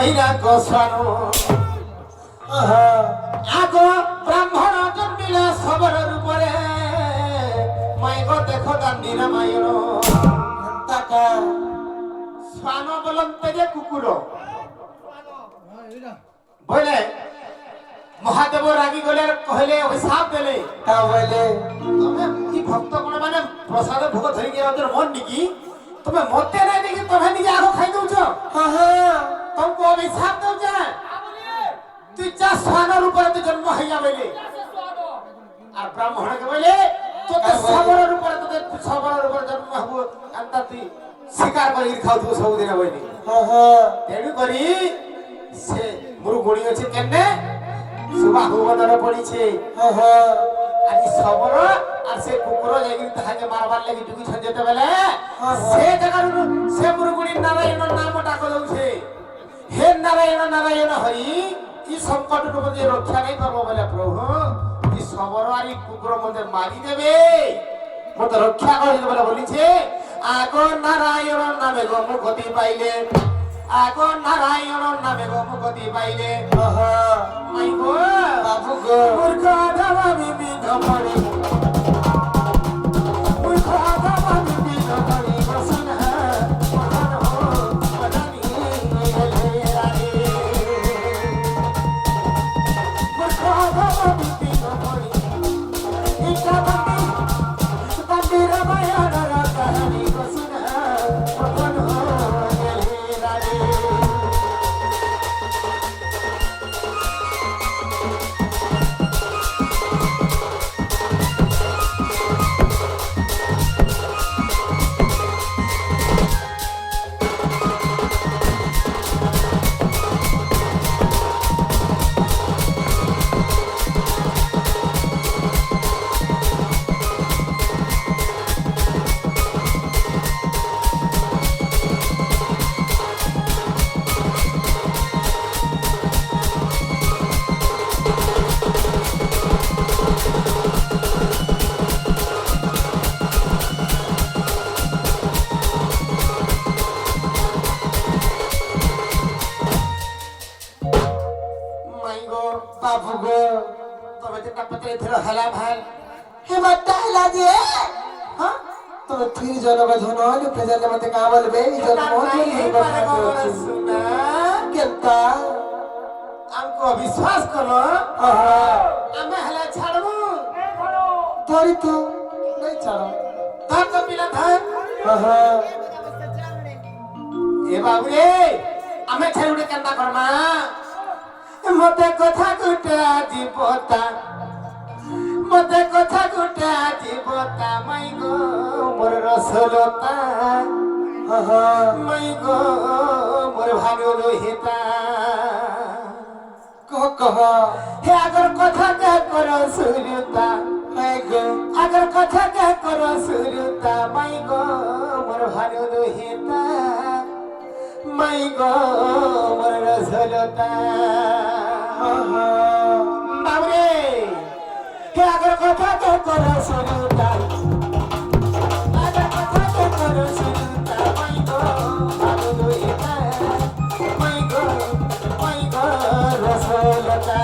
হইরা গোসানো আগ ব্রাহ্মণ জন্মিলে সবরের উপরে মাইগো দেখো গান্ধী রামায়ণ তাকা শ্বান বলন্তে যে কুকুর বলে মহাদেব রাগি গলে কহিলে অভিশাপ দেলে তা বলে তুমি কি ভক্ত কোন মানে প্রসাদ ভোগ ধরি গিয়ে ওদের মন নিকি তুমি মতে নাই দেখি তুমি নিজে আগে খাই দউছ তোমাকে অভিশাপ দউছ তুই যা শ্বানের উপরে তুই জন্ম হইয়া বলে আর ব্রাহ্মণকে বলে তোতে সবরের উপরে তোতে সবরের উপরে জন্ম হবো আন্তা তুই শিকার করে খাওয়া ସବୁଦିନ বইনি তেণু করি সে মুরুগুড়ি আছে কেনে সুবাহু বদর পড়িছে আজ সবর আর সে কুকুর যাই তাহাকে মারবার লাগি ঢুকিছেন যেতেবেলে সে জায়গার সে মুরুগুড়ি নারায়ণ নামটা কদউছে হে নারায়ণ নারায়ণ হরি ই সংকট মধ্যে রক্ষা নাই করব বলে প্রভু ই সবর আর ই কুকুর মধ্যে মারি দেবে মত রক্ষা করিবে বলে বলিছে আগ নারায়ণ নামে গমুখতি পাইলে আগ নারায়ণ নামে গমুখতি পাইলে মাই গো বাবু গো মূর্খ আধা বিবি ধমরে মূর্খ আধা বিবি ধমরে বসনা মহান হো মদানি রে রারে মূর্খ আধা বিবি ধমরে ইটা বান্দি রামায়ণ কাহিনী বসনা মহান হো রে রারে बाबू गो तब जेटा पत्रे थेरो हला भाल हे मत्ता हला जे हां तो फिर जनक धन प्रजन मते का बोलबे ई जन्म हो सुना केता हमको विश्वास करो हमें हला छाड़बू तोरी तो नहीं छाड़ो धर तो पिला धर ए बाबू रे हमें छाड़ुडे केंता करमा मते कथा गुटा जीवता मते कथा गुटा जीवता माई गो मोर रसलता माई गो मोर भानु लोहिता कह हे अगर कथा क्या करो सुरता माई गो अगर कथा क्या करो सुरता माई गो मोर भानु लोहिता माई गो मोर रसलता बाबरे के अगर कथा तो करो सुनता अगर कथा तो करो सुनता माई गो भानु लोहिता माई गो रसलता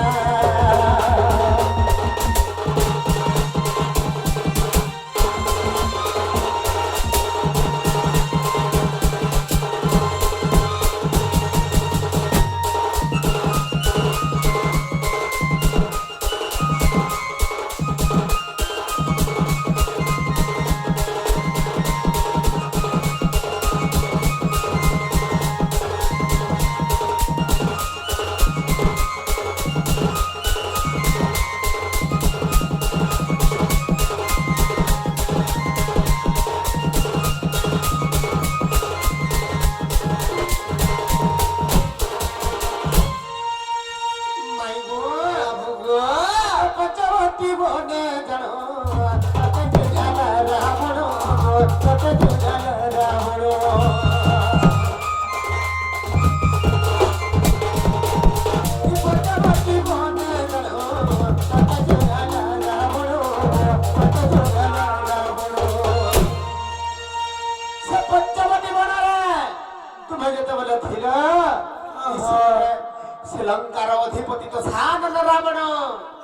ଶ୍ରୀଲଙ୍କାର ଅଧିପତି ତ ସାନନ ରାବଣ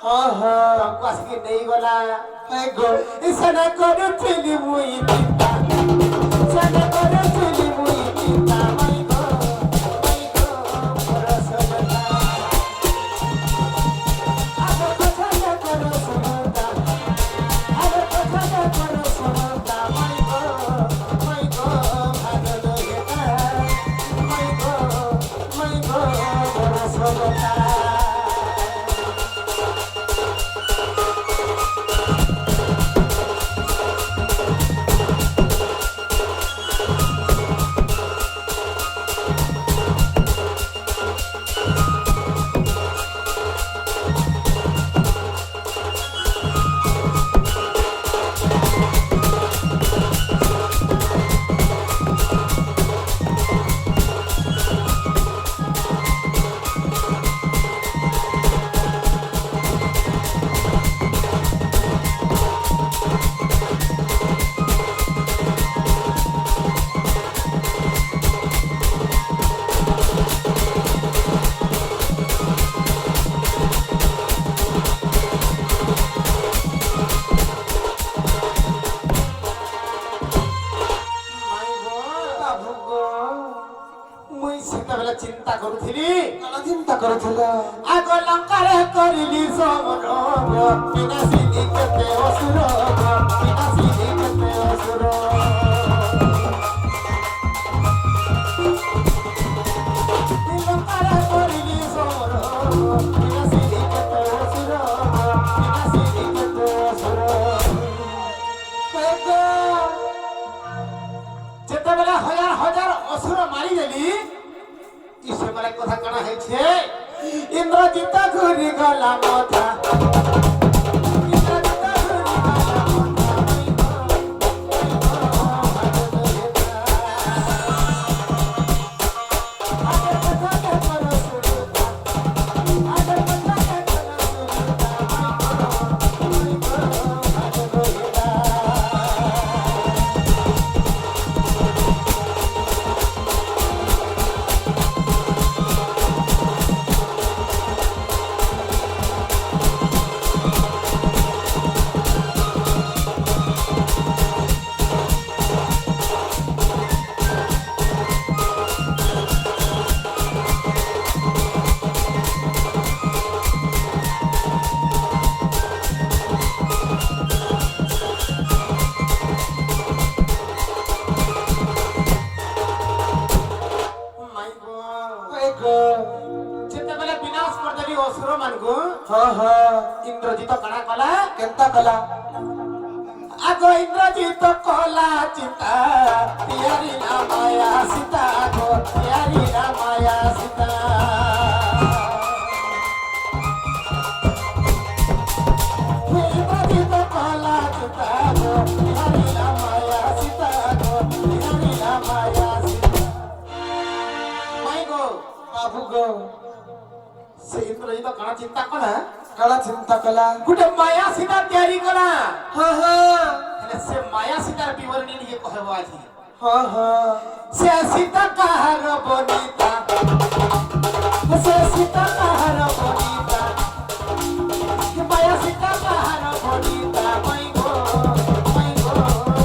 ତାଙ୍କୁ ଆସିକି ନେଇଗଲା ସେନା କରୁଥିଲି ମୁଇଁ ଚିନ୍ତା ସେନା କରୁଥିଲି ମୁଇଁ ଚିନ୍ତା চিন্তা করুଥିଲି চিন্তা করুছিল আগ লঙ্কারে করিলি সমর বিনাশিনী কেতে অসুর বিনাশিনী কেতে অসুর লঙ্কারে করিলি সমর বিনাশিনী কেতে অসুর বিনাশিনী কেতে অসুর যেতবেলে হাজার হাজার অসুর মারি দেলি ইসবেলা কথা কানা হইছে ইন্দ্রজিৎ ঘুরি গলা মাথা ইন্দ্রজিৎ ঘুরি গলা মাথা আগে কথা কে করো সুরতা আগে কথা কে করো সুরতা যেতবেলে বিনাশ করদেলি অসুর মানকু ইন্দ্রজিৎ কাଣା কলা কেনতা কলা আগ ইন্দ্রজিৎ কলা চিতা তিয়ারি না মায়া সীতা গো তিয়ারি না মায়া সীতা ইন্দ্রজিৎ কলা চিতা গো তিয়ারি না মায়া সীতা গো তিয়ারি না মায়া সীতা মাই গো বাবু গো ସେ ଇନ୍ଦ୍ରଜିତ କାଣା ଚିନ୍ତା କଲା ଗୋଟେ ମାୟା ସୀତା ତିଆରି କଲା ହେଲେ ସେ ମାୟା ସୀତାର ବିବରଣୀ ଟିକେ କହିବ ଆଜି ସେ ସୀତା କାହାର ବନିତା ସେ ସୀତା କାହାର ବନିତା ମାୟା ସୀତା କାହାର ବନିତା ମାଇ ଗো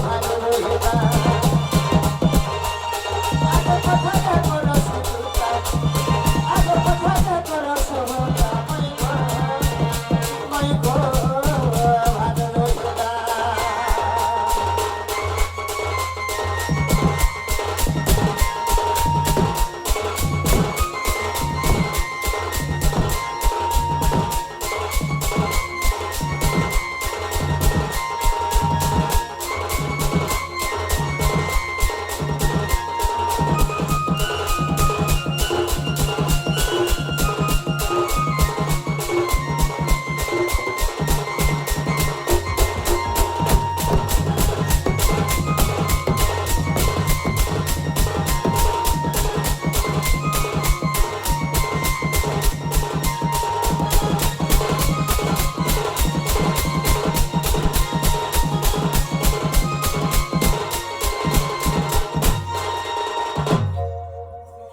ଭାଗ ରହିତା ଆଗ କଥା କର ସୁତା ଆଗ କଥା କର ସୁତା ମାଇ ଗো ଭାଗ ରହିତା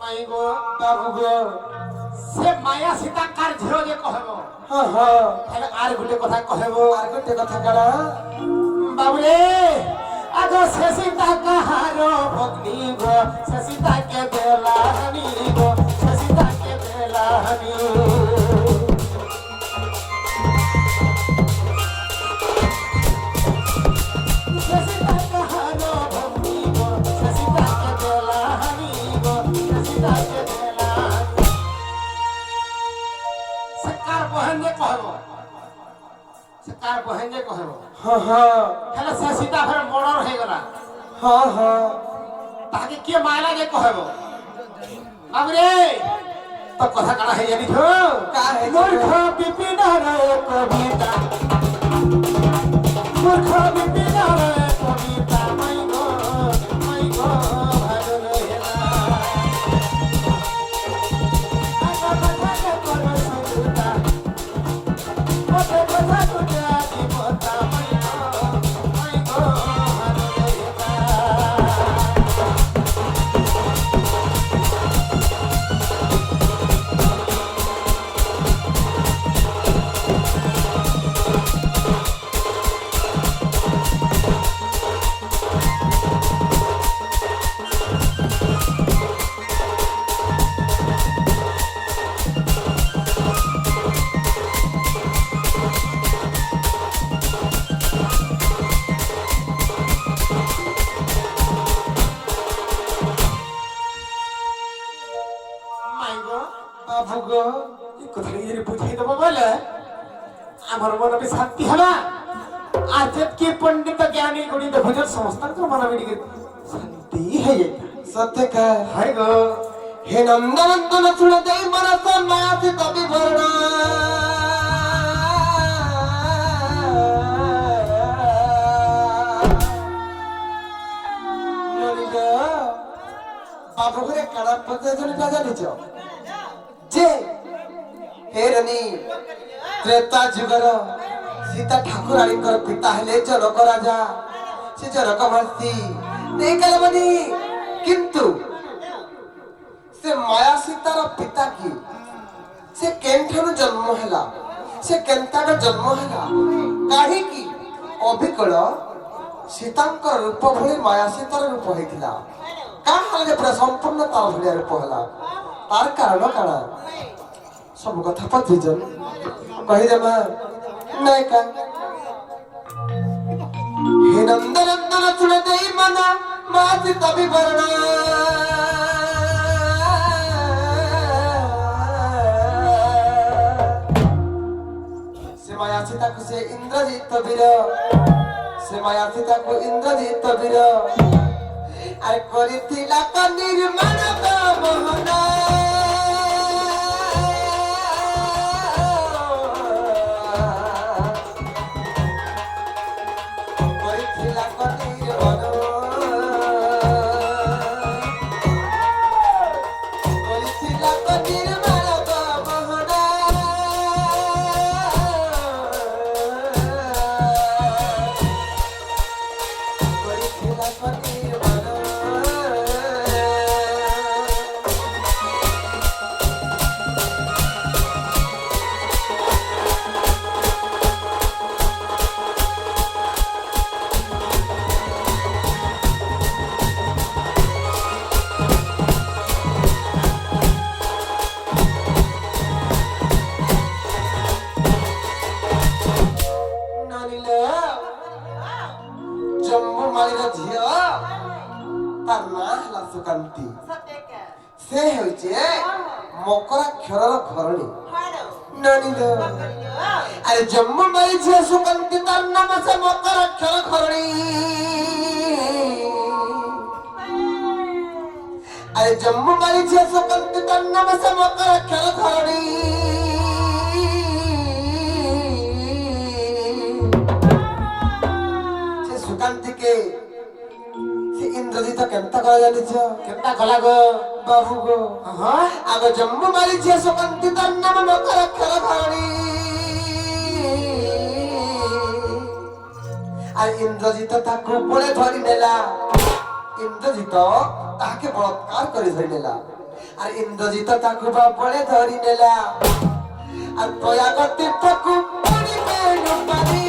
মাই গো বাবু গো সে মায়া সীতা কার ঝিও যে কহব তাহলে আর গুটে কথা কহব আর গুটে কথা কাড়া বাবু রে আগো সে সীতা কাহার ভগ্নি গো সে সীতা কে দেলানি গো সে সীতা কে দেলানি कार बहन कहब हां हां हेले से सीता फेर मर्डर हे गला हां हां ताके के मायला जे कहब अब रे तो कथा काना हे जानी छो का हे मूर्ख विपिन रे कविता मूर्ख विपिन रे कविता मई गो भाग रहेला आका कथा के कर सुता ओते कथा शांति हला आज के पंडित ज्ञानी गुणी भजन समस्त तो मन में शांति है सत्य का है गो हे नंदनंदन सुन दे मनस मास कवि वर्णा नलिगा बाबू रे काना पते जने का जानि छ जे हे रनी त्रेता जुगर सीता ठाकुराणी पिता हेले जनक राजा से जनक महर्षि नहीं करबनी किंतु से माया सीतार पिता की से केंठनु जन्म हैला से केंतार जन्म हैला काहे की अभिकल सीतांकर रूप भली माया सीतार रूप हेतिला का हाले पूरा संपूर्ण तार भलिया रूप हैला तार कारण काना सब कथा पथिजन कहि देमा नहीं का हे नंदनंदन सुन देई मना मास कवि वर्णा से माया सीता को से इंद्रजित वीर से माया सीता को इंद्रजित वीर आय करिथिला का निर्माण का मोहना से होचे मकराक्षर घरणी ननिद अरे जम्मू माई झे सुकंती तार नाम से मकराक्षर घरणी अरे जम्मू माई झे सुकंती तार नाम से मकराक्षर घरणी से सुकंती के इंद्रजित केंता करा जानी छ केंता कला गो बाबू गो हां आगो जम्मू मारी छ सुकंती तार नाम मकराक्षर घरणी आ इंद्रजित ताको बोले धरि नेला इंद्रजित ताके बलात्कार करि धरि नेला আর ইন্দ্রজিৎ তাকু বাবলে ধরি নেলা আর প্রয়াগ তীর্থকু পড়িবে নুপারি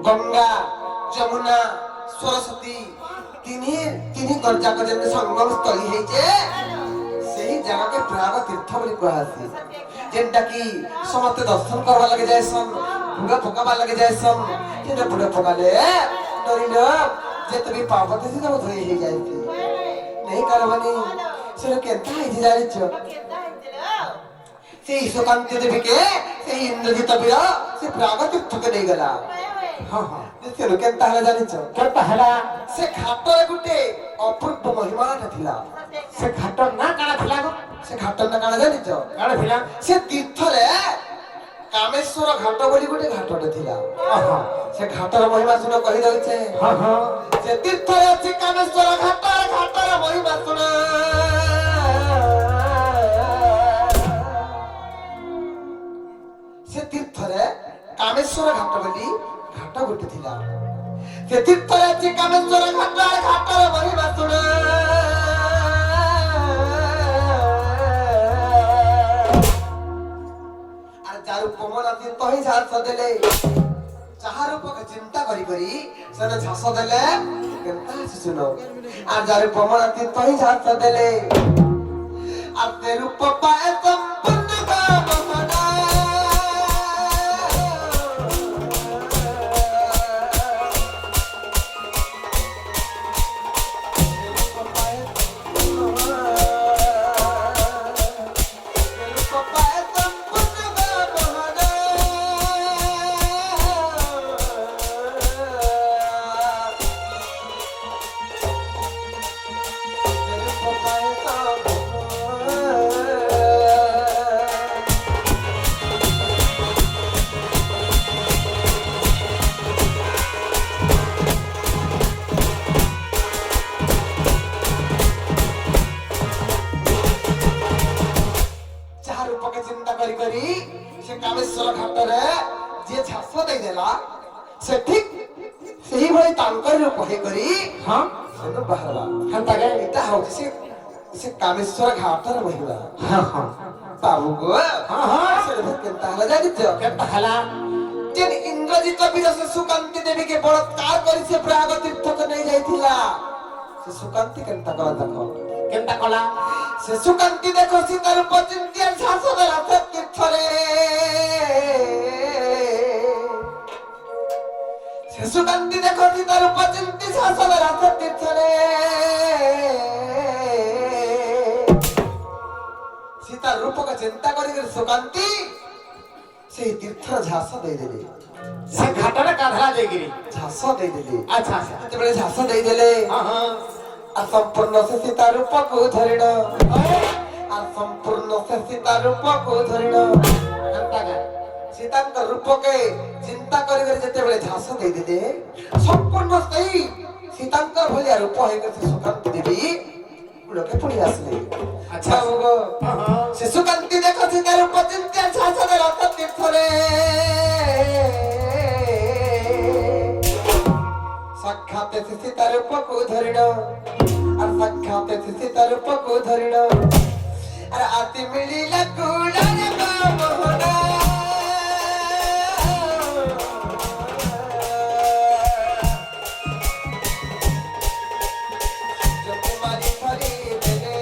गंगा जमुना सरस्वती तीन गंजाक जेन संगम स्थली हेचे सेही जगह के प्रयाग तीर्थ बोली कहसी जेनटा की समस्त दर्शन करबा लगे जायसन बुड़ा फकाबा लगे जायसन जेन बुड़ा फकाले डरिल जे तबी पापते से सब धोई हे जायती नहीं करबनी से केता हे जायछ से ईशकांति देवी के से इंद्रजित बीर से प्रयाग तीर्थ के नहीं गला हां हां से केता हला जानिछ केता हला से घाटर गुटे अपूर्व महिमा थिला से घाटर ना काना थिला गो से घाटर ना काना जानिछ काना थिला से तीर्थ रे कामेश्वर घाट बोली गुटे घाटटे थिला हां से घाटर महिमा सुनो कहि दउछे हां हां से तीर्थ रे अछि कामेश्वर घाटर महिमा सुनो से तीर्थ रे कामेश्वर घाट बोली घाट गुटे थिला से तीर्थ रे अछि कामेश्वर घाटर महिमा सुनो चारु कोमल अति तही झास देले चार रूप के चिंता करी करी सने झास देले केनता सुनो आ चारु कोमल अति तही झास देले आ ते रूप पाए संपन्न का बसना से कामेश्वर घाट रे जे झास दे देला से ठीक सही भई तांकर रूप हे करी हां से बाहरला हंता गे इता हो से कामेश्वर घाट रे महिला हां हां बाबू गो हां हां से केनता हला जानि छ केनता हला जेन इंद्रजित वीर से सुकांति देवी के बलात्कार करी से प्रयाग तीर्थ को नहीं जाइथिला से सुकांति केनता कला देखो केनता कला से सुकांति देखो सीता रूप चिंतिया झास देला से तीर्थ रे से सुकांति देखो सीता रूप चिंति झास देला से तीर्थ रे सीता रूप का चिंता करी सुकांति से तीर्थ झास दे देले से घाटरे काधरा दे गिरी झास दे देले अच्छा अच्छा ते बळे झास दे देले हां हां आ संपूर्ण से सीता रूप को धरिण आ संपूर्ण से सीता रूप को धरिण अंता गा सीता का रूप के चिंता करी करी जते बळे झास दे देले संपूर्ण सही सीता का भलिया रूप हे के सुकांति देवी लोके पुणी आसले अच्छा होगो से सुकांति देखो सीता रूप चिंता झास दे रात तीर्थ रे साक्षात से सीता रूप को धरिण और साक्षात से सीता रूप को धरिण और आती मिली लकुड़ा रे मोहना जो कुमारी फरी देले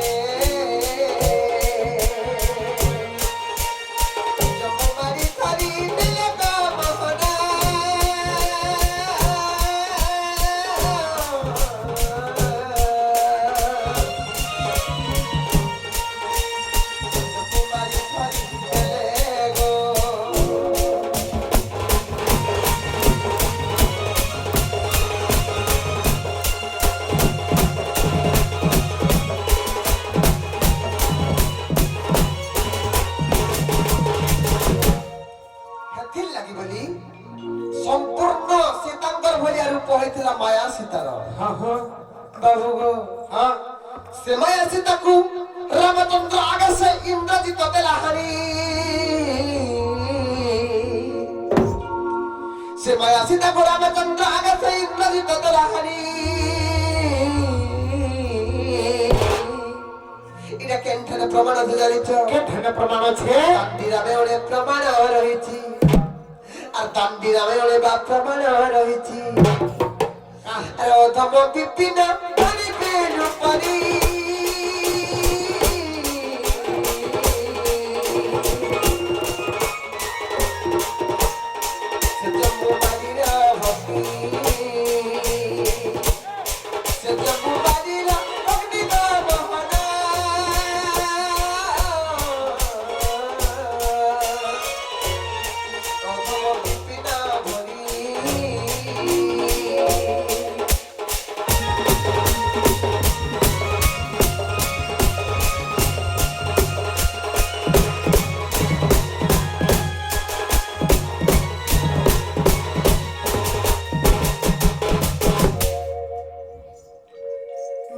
जो হইଥିଲା মায়া সীতার হ্যাঁ হ্যাঁ বাবু গো হ্যাঁ সে মায়া সীতাকু রামচন্দ্র আকাশে ইন্দ্রজিৎ দেলা হানি সে মায়া সীতাকু রামচন্দ্র আকাশে ইন্দ্রজিৎ দেলা হানি এটা কেনঠানে প্রমাণ আছে জানিছ কেনঠানে প্রমাণ আছে দান্ডিরামে ওরে প্রমাণ রয়েছে আর দান্ডিরামে ওরে বা প্রমাণ রয়েছে আর অধম বিপিন পরিবে রূপরি সে জম্মু বাড়িরা ভক্তি সে জম্মু বাড়িরা ভক্তি মোহনা অধম বিপিন ভরি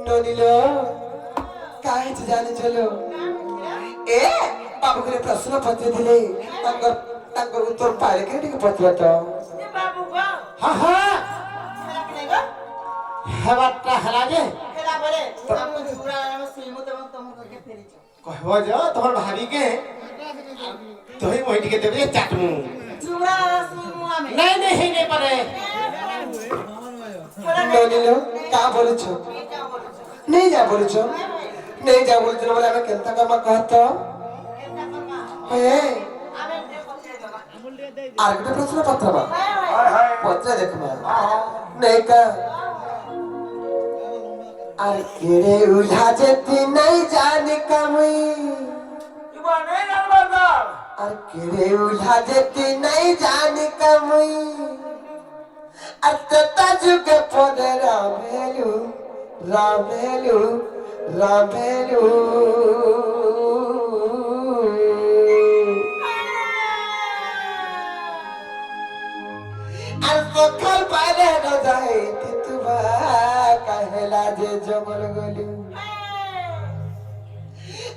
ননিল কাहे জানি চলো এ বাবু করে প্রশ্ন পচারিলে তাঙ্কর উত্তর পাইলে কে ଟିକେ পচারত বাবু গো হ্যাঁ হ্যাঁ খেলা কেনে গো হেবারটা হেলা যে খেলা বলে আমি চুড়া আমি সিলমু তোমাকে ফেরিছ কহব যে তোমার ভাবিকে তুই মইটিকে দেবে চাটমু চুড়া সিলমু আমি নাই নাই হেই নাই পারে ননিল কা বলেছো নেই যা বলেছো নেই যা বলেছো বলে আমি কেনতা কামা কহত হ্যাঁ আর একটা প্রশ্ন পত্র বা পত্র দেখো নেই কা আর কেড়ে উঝা যেতি নাই জানি কামই আর কেড়ে উঝা যেতি নাই জানি কামই আর তা যুগে পদে রামেলু রামেলু রামেলু আর সকাল পাইলে ন যাই তিতুবা কাহেলা যে জঙ্গল গলু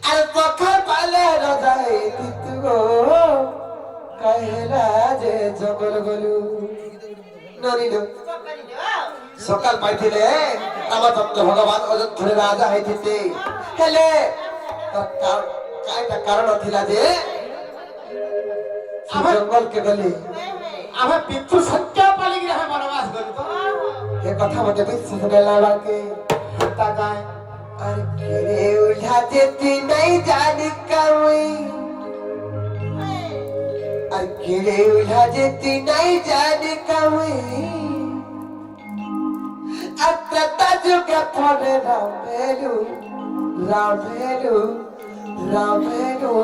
আর সকাল পাইলে ন যাই তিতুগো কাহেলা যে জঙ্গল গলু ননিল সকাল পাইছিলে রামচন্দ্র ভগবান অযোধ্যার রাজা হইতে হেলে কাইটা কারণ থিলা যে জঙ্গলকে গলি আমি পিতৃ সত্য পালি গিয়ে বনবাস করি তো এ কথা মতে বিশ্বাস গেলাকে হাতা গায় আর কেড়ে উঠা যেতি নাই জানি কামই আর কেড়ে উঠা যেতি নাই জানি কামই আর তা যুগে পড়ে রামেলু রামেলু রামেলু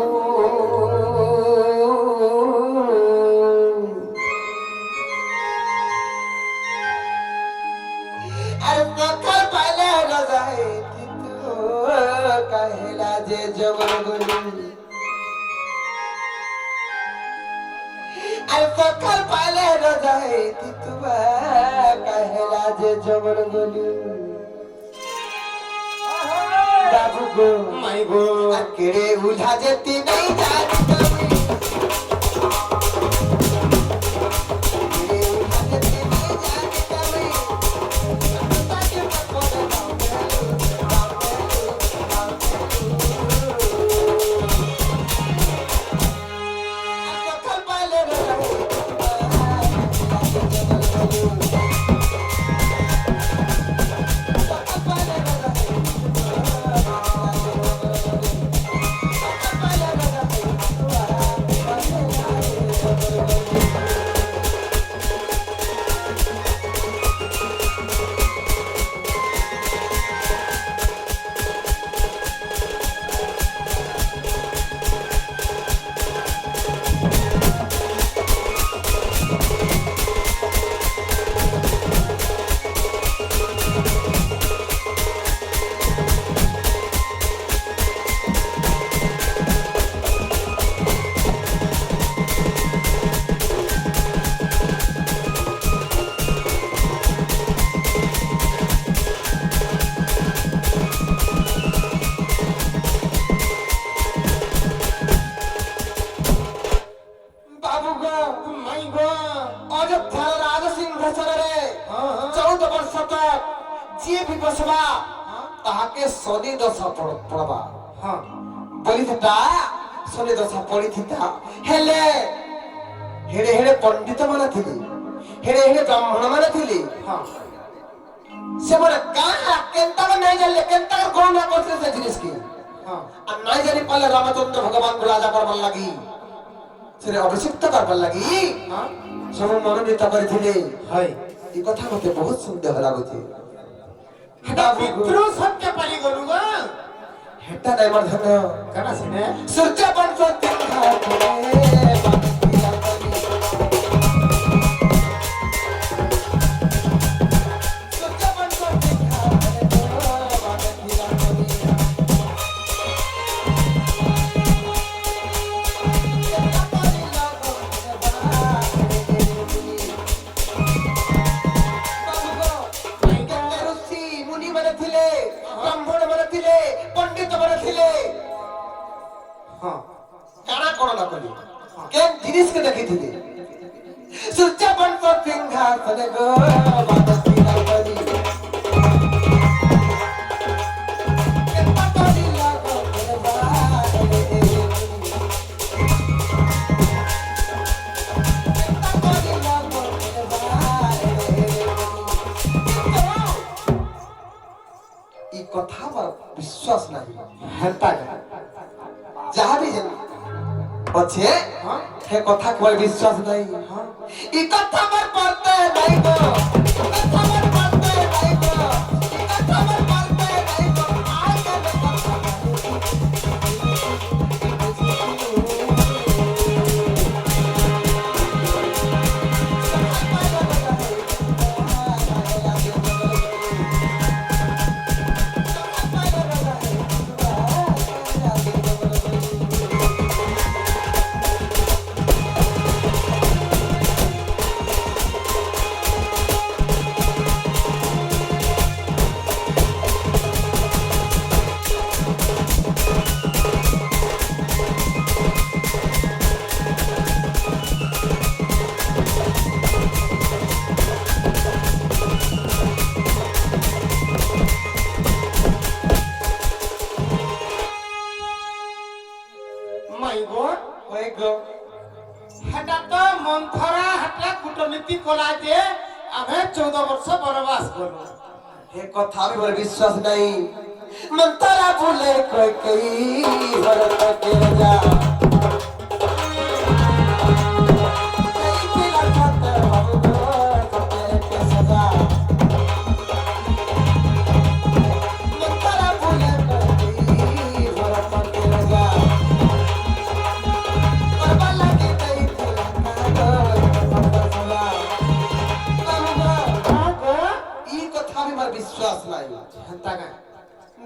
আর সকাল পাইলে রাজাই তিতু কাহেলা যে জঙ্গল গলু আর সকাল পাইলে রাজাই তিতুবা কাহেলা যে জঙ্গল গলু বাবু গো মাই গো আর কেড়ে উঝা যেতি নাই জানি কামই কেড়ে উঝা যেতি নাই জানি কামই গো মাই গো অযোধ্যার রাজ সিংহাসনে 14 বর্ষ তক ଯିଏ ବି ବସିବା ତାହାକେ ଶନି ଦୋଷ ପଡବା ହଁ ବୋଲିଥିଲା ଶନି ଦୋଷ ପଡିଥିଲା ହେଲେ ହେଡେ ହେଡେ ପଣ୍ଡିତ ମାନେ ଥିଲେ ହେଡେ ହେଡେ ବ୍ରାହ୍ମଣ ମାନେ ଥିଲେ ହଁ ସେମାନେ କାହା କେନ୍ତା ନାଇଁ ଜାଣିଲେ କେନ୍ତା କଣ ନା କରିଥିଲେ ସେ ଜିନିଷ କି ହଁ আর নাই জানি পালে রামচন্দ্র ভগবান রাজা করবার লাগি সেরে অভিষিক্ত করবার লাগি ହଁ সব মনোনীত করেছিলে হাই এই কথা মতে বহুত সন্দেহ লাগুছে হেটা পিতৃ সত্য পালি গলু গো হেটা নাই মর ধন্য কানা সিনে সূর্য বংশ তিনঘা ହଁ কানা কোন না কলি কেন জিনিস কে দেখিଥିଲେ সূর্য বংশ তিনঘা সনে গো বাদতি না কলি কেতা কলি লাগো ই কথা আমার বিশ্বাস নাই হেতা যাহা भी আছে হ্যাঁ হে কথা কেবল বিশ্বাস নাই হ্যাঁ ই কথা আমার পড়তে নাই গো কথা আমার পড়তে নাই গো ই কথা আমার পড়তে নাই গো আই কেন কথা মাই গো ওই গো হেটা তো মন্থরা হেটা কূটনীতি কলা যে আমি 14 বর্ষ বনবাস গলু হে কথা আমি বলে বিশ্বাস নাই মন্তরা ভুলে কই কই ভরত কে যা বিশ্বাস নাই হেতা কা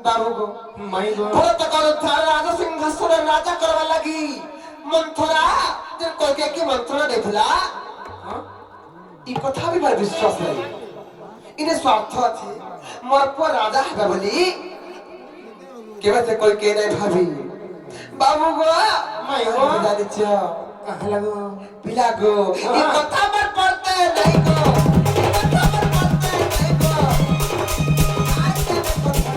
বাবু গো মাই গো ভরত করথার রাজ সিংহাসনের রাজা করবা লাগি মন্থরা যে কইকে কি মন্ত্রণা দেখিলা হ্যাঁ ই কথা আমি বার বিশ্বাস নাই ইনে স্বার্থ আছে মোর পুয়া রাজা হবে বলি কেবে তে কই কে নাই ভাবি বাবু গো মাই গো জানিছ কাহে লাগো পিলা গো ই কথা আমার পড়তে নাই গো ই কথা আমার পড়তে নাই গো আই কেবে কথা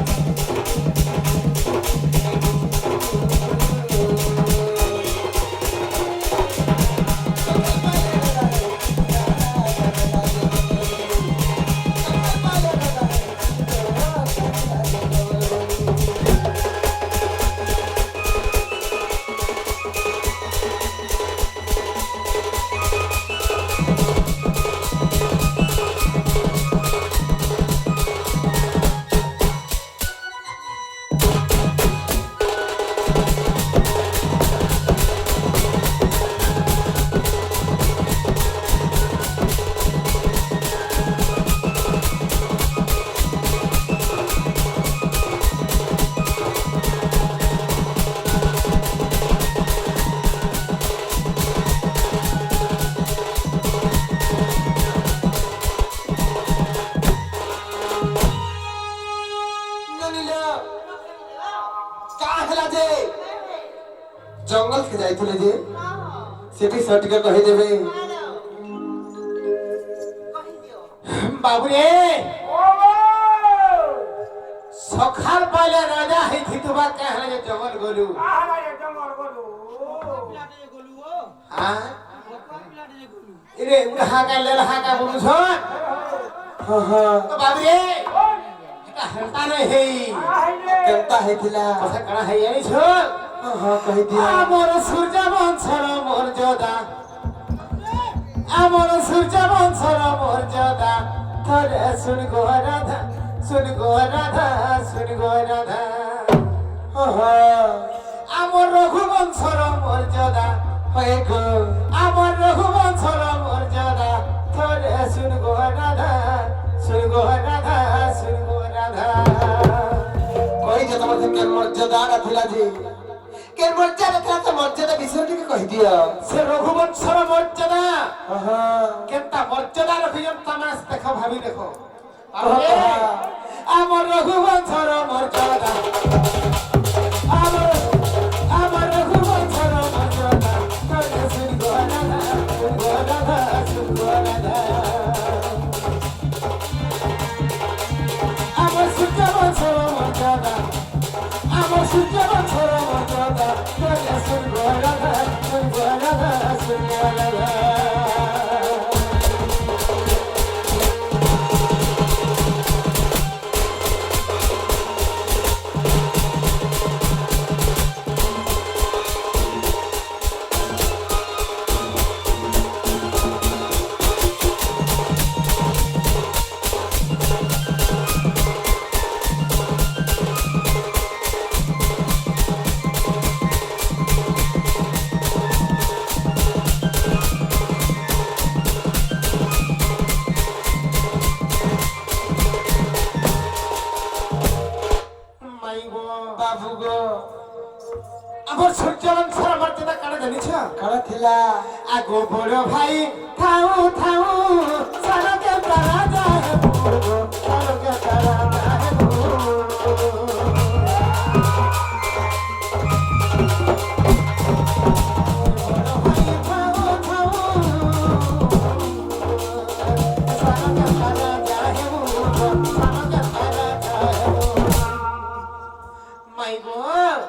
জঙ্গল কে যাইଥିଲେ যে ସେ ବିଷୟ ଟିକେ କହିଦେବେ। বাবুরে সকাল পাইলে রাজা হইথিতুবা কাহলে যে জঙ্গল গলু হ্যাঁ এরে উড়া গাইলে হাকা বলুছ তো বাবুরে এটা হলতা নাই হেই কেনতা ହେଇଥିଲା কথা কানা হেই জানিছ কହି দিও। আমার সূর্য বংশর মর্যাদা আমার সূর্য বংশর মর্যাদা থরে শুন গো রাধা শুন গো রাধা শুন গো রাধা আমার রঘুবংশর মর্যাদা হয়ে গো আমার রঘুবংশর মর্যাদা থরে শুন গো রাধা শুন গো রাধা শুন গো রাধা কই যে তোমার কেন মর্যাদা ଥିଲା যে কেন মর্যাদা ଥିଲା তো মর্যাদা বিষয় ଟିକେ কହି দিও। সে রঘুবংশর মর্যাদা কেনতা মর্যাদা রখিজন তামাস দেখো ভাবি দেখো আমার রঘুবংশর মর্যাদা আমার রঘুবংশর মর্যাদা তোরে শুন গো রাধা শুন গো রাধা শুন গো রাধা আমার সূর্য বংশর মর্যাদা আমার সূর্য বংশর মর্যাদা তোরে শুন গো রাধা শুন গো রাধা শুন গো রাধা বাবু গো আমার সূর্য বংশর মর্যাদা কারা জানিছ কারা ଥିଲା আগো বড় ভাই থাউ থাউ সারকে তারা যায় পুরো সারকে তারা যায়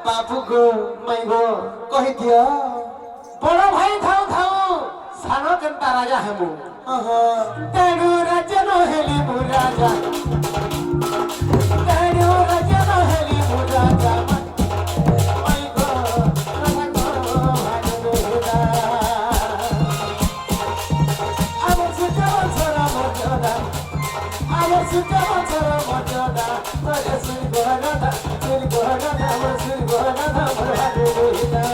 বাবু গো মাইগো কହି দিও। বড় ভাই থাউ থাউ সান কেনতা রাজা হেমু তেণু রাজা নহেলি মু রাজা তেণু রাজা নহেলি মু রাজা মাইগো রাজা গো ভানুদা আমার সূর্য বংশর মর্যাদা আমার সূর্য বংশর মর্যাদা তোরে শুন গো রাধা শুন গো রাধা আমার শুন গো রাধা আমার ভানুদা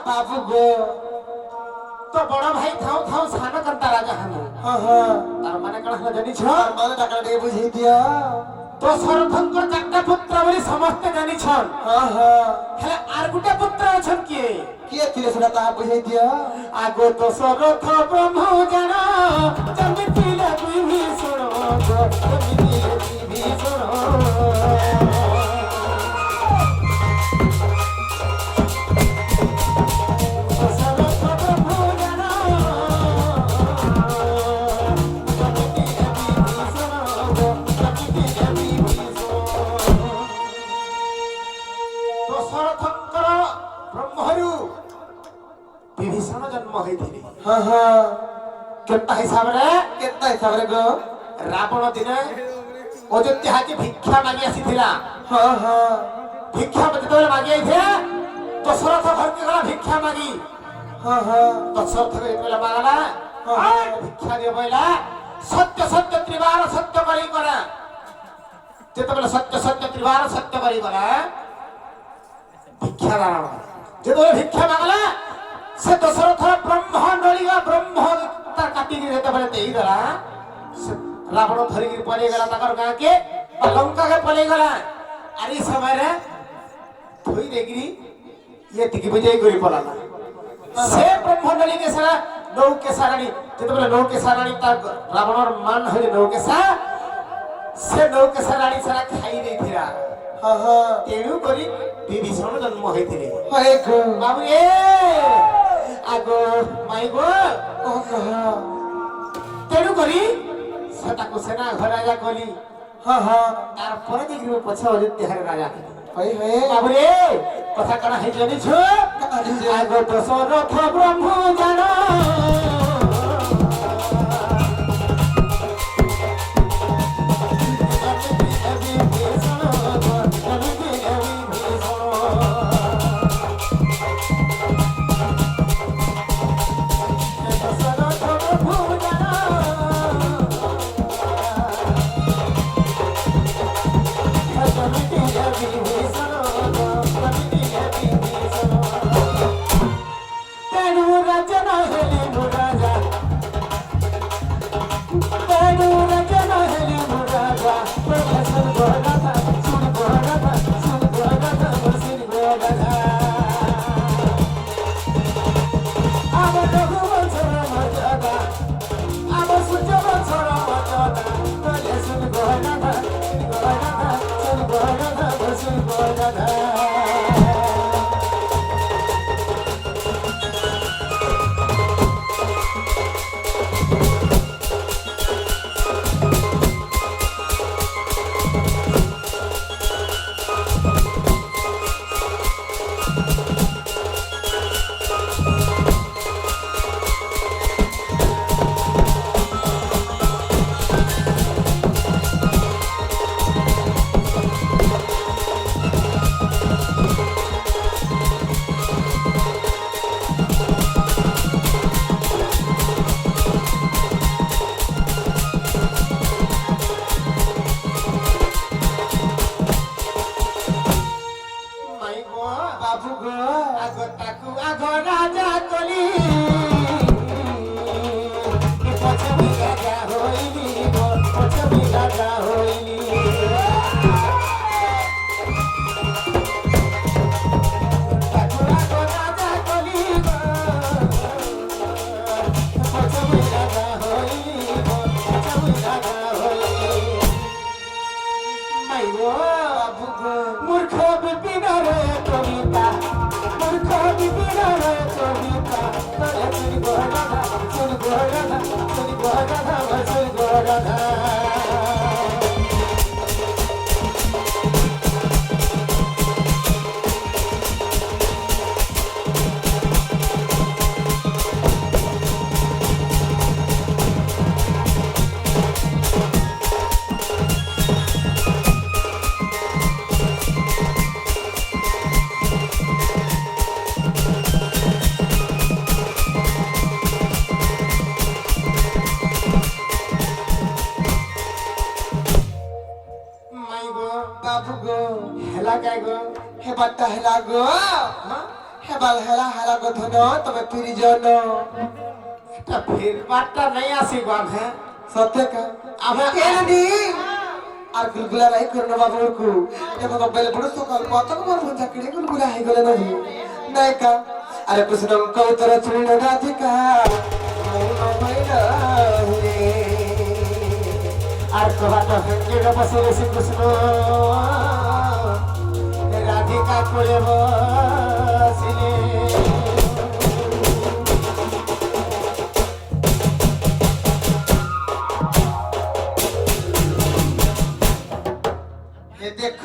বাবু গো তো বড় ভাই থাও থাও সান কান্তা রাজা হানু তার মানে কাণ হলো জানিছ মানে টাকা ଟିକେ বুঝেই দিও। দশরথঙ্কর চারটা পুত্র বলি সমস্তে জানিছন হেলে আর গুটা পুত্র আছন কিয়ে কিଏ ଥିଲେ ସେଟା ତାହା ବୁଝେଇ ଦିଅ। আগো দশরথ ব্রহ্ম জান যেমিতি বিভীষণ যেমিতি বিভীষণ বিভীষণ জন্ম হয়েছিল কেনতা হিসাবে କେନ୍ତା ହିସାବରେ ଗো রাবণ দিনে অযোধ্যাকে ভিক্ষা মাগি আসিଥିଲା হ্যাঁ হ্যাঁ ভিক্ষা যেତେବେଳେ মাগি আইছে দশরথ ঘরকে গলা ভিক্ষা মাগি হ্যাঁ হ্যাঁ দশরথ যেତେବେଳେ মাগলা ভিক্ষা দিয়ে বইলা সত্য সত্য ত্রিবার সত্য করি করা যেତେବେଳେ সত্য সত্য ত্রিবার সত্য করি করা ভিক্ষা দাঁড়া যেତେବେଳେ ভিক্ষা মাগলা সে দশরথর ব্রহ্ম নলিগা ব্রহ্ম তার কাটিকি যেତେବେଳେ ଦେଇଦେଲା রাবণ ধরিকি পলাই গলা তাকর গাঁকে বা লঙ্কাকে পলাই গলা আর এই সমୟରେ ধুই দেগিরি ইয়ে টিকি বিজয় করে পলালা সে ব্রহ্মণ্ডলীকে সারা নৌকেশা রানী যেତେବେଳେ নৌকেশা রানী তার রাবণর মান হয়ে নৌকেশা সে নৌকেশা রানী সারা খাই ଦେଇଥିଲା হ্যাঁ হ্যাঁ তেণু କରି বিভীষণ জন্ম হয়েছিলে হয়ে গো বাবু এ আগো মাই গো তেণু କରି সে তাকে সেনা ঘর রাজা কলি হ্যাঁ হ্যাঁ তারপরে দেখি পছে অযোধ্যার রাজা হয়ে হয়ে বাবু রে কথা কানা হয়ে জানিছ আগো দশরথ ব্রহ্ম জান বাবু গো আগো তাকু আগো রাজা কলি পছে বি রাজা হইলি পছে বি রাজা হইলি তাকু আগো রাজা কলি পছে বি রাজা হইলি পছে বি রাজা হইলি মাই গো বাবু গো মূর্খ বিপিনরে কবিতা মূর্খ বিপিনরে কবিতা তোরে চুরি গড়া চুরি গড়া চুরি গড়া চুরি গড়া মাই গো বাবু গো হেলা কাই গো হেবারটা হেলা গো হেবাল হেলা হেলা গো ধন তবে পিরিজন এটা ফিরবারটা নাই আসি গো হ্যাঁ সত্য কা আমরা এনি আর গুলগুলা রাই করন বাবুরকু এবং বেল বড় সকাল কত বার ফোন চাকরি গুলগুলা হই গলে নহি নাই কা আরে কৃষ্ণ কৌতর চুড়ি রাধিকা আর কবাটা ভেঙ্গে বসে শ্রীকৃষ্ণ রাধিকা করে বসিলে এ দেখ